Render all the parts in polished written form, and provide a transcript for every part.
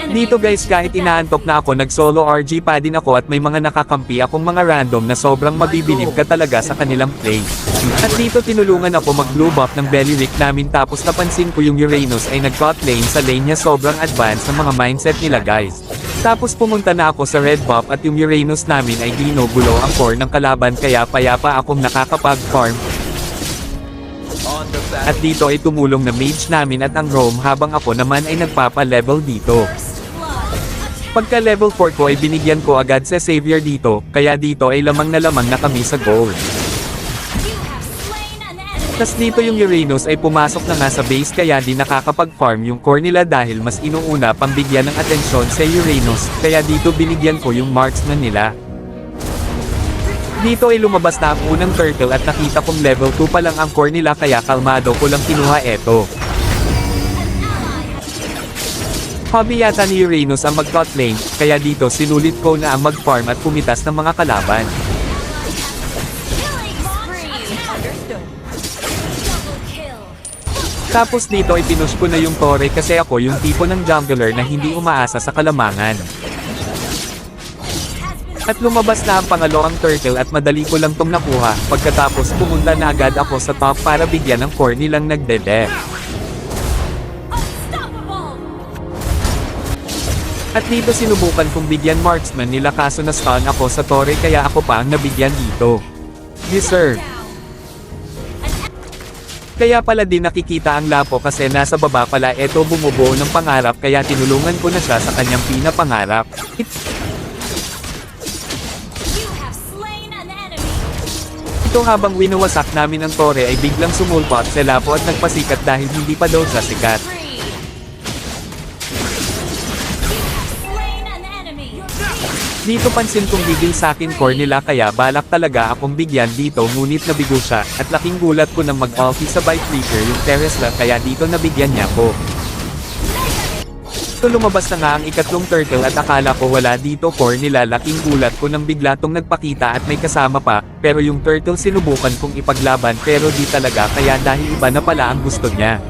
Dito guys kahit inaantok na ako nag-solo RG pa din ako at may mga nakakampi akong mga random na sobrang mabibilib ka talaga sa kanilang play. At dito tinulungan ako mag-blue buff ng belly rick namin tapos napansin ko yung Uranus ay nag-top lane sa lane niya sobrang advanced ng mga mindset nila guys. Tapos pumunta na ako sa red buff at yung Uranus namin ay ginugulo ang core ng kalaban kaya payapa akong nakakapag-farm. At dito ay tumulong na mage namin at ang roam habang ako naman ay nagpapa-level dito. Pagka level 4 ko ay binigyan ko agad sa savior dito, kaya dito ay lamang na kami sa gold. Tas dito yung Uranus ay pumasok na nga sa base kaya di nakakapag-farm yung core nila dahil mas inuuna pang bigyan ng atensyon sa Uranus, kaya dito binigyan ko yung marksman nila. Dito ay lumabas na ang unang turtle at nakita kong level 2 pa lang ang core nila kaya kalmado ko lang kinuha eto. Hobby yata ni Uranus ang mag-top lane, kaya dito sinulit ko na ang mag-farm at pumitas ng mga kalaban. Tapos dito ay pinush ko na yung Torre kasi ako yung tipo ng jungler na hindi umaasa sa kalamangan. At lumabas na ang pangalawang turtle at madali ko lang tong nakuha, pagkatapos pumunta na agad ako sa top para bigyan ng core nilang nagde-death. At dito sinubukan kong bigyan marksman nila kaso na-stun ako sa Torre kaya ako pa ang nabigyan dito. Yes sir. Kaya pala din nakikita ang Lapo kasi nasa baba pala eto bumubuo ng pangarap kaya tinulungan ko na siya sa kanyang pinapangarap. Ito habang winawasak namin ang Torre ay biglang sumulpot sa Lapo at nagpasikat dahil hindi pa daw siya sikat. Dito pansin kong bigil sa akin core nila kaya balak talaga akong bigyan dito ngunit nabigo siya at laking gulat ko nang mag-ulti sa bite flicker yung Teresla kaya dito nabigyan niya ko. So lumabas na nga ang ikatlong turtle at akala ko wala dito core nila laking gulat ko nang bigla tong nagpakita at may kasama pa, pero yung turtle sinubukan kong ipaglaban pero di talaga kaya dahil iba na pala ang gusto niya.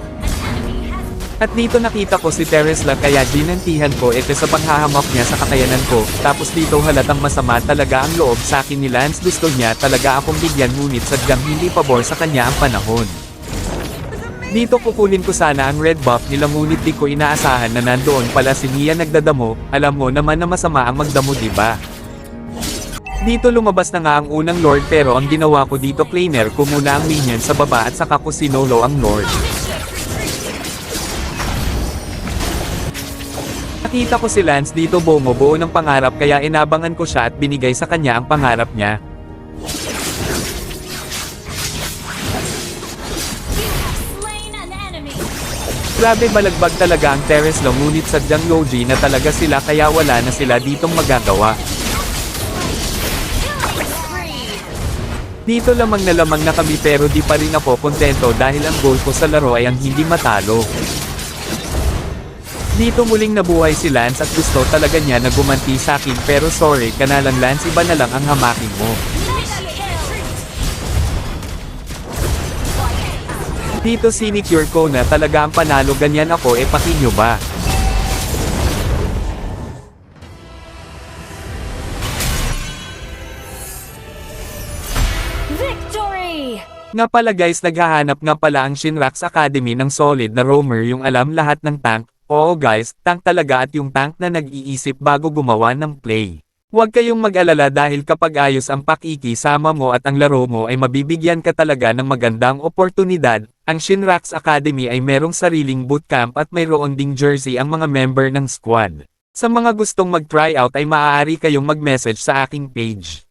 At dito nakita ko si Teresla kaya ginantihan ko ito sa panghahamok niya sa kakayanan ko, tapos dito halatang masama talaga ang loob sa akin ni Lance gusto niya talaga akong bigyan ngunit sadyang hindi pabor sa kanya ang panahon. Dito kukunin ko sana ang red buff nila ngunit di ko inaasahan na nandoon pala si Mia nagdadamo, alam mo naman na masama ang magdamo diba? Dito lumabas na nga ang unang lord pero ang ginawa ko dito cleaner ko muna ang minion sa baba at saka ko sinolo ang lord. Nakita ko si Lance dito bumubuo ng pangarap kaya inabangan ko siya at binigay sa kanya ang pangarap niya. Grabe balagbag talaga ang Teresla ngunit sadyang Yoji na talaga sila kaya wala na sila ditong magagawa. Dito lamang na kami pero di pa rin ako kontento dahil ang goal ko sa laro ay ang hindi matalo. Dito muling nabuhay si Lance at gusto talaga niya na gumanti sa akin pero sorry ka na lang Lance iba na lang ang hamakin mo. Dito sinicure ko na talaga ang panalo ganyan ako pakinyo ba? Victory! Nga pala guys naghahanap nga pala ang Shinrax Academy ng solid na roamer yung alam lahat ng tank. Oo guys, tank talaga at yung tank na nag-iisip bago gumawa ng play. Huwag kayong mag-alala dahil kapag ayos ang pakikisama mo at ang laro mo ay mabibigyan ka talaga ng magandang oportunidad. Ang Shinrax Academy ay merong sariling bootcamp at mayroon ding jersey ang mga member ng squad. Sa mga gustong mag-tryout ay maaari kayong mag-message sa aking page.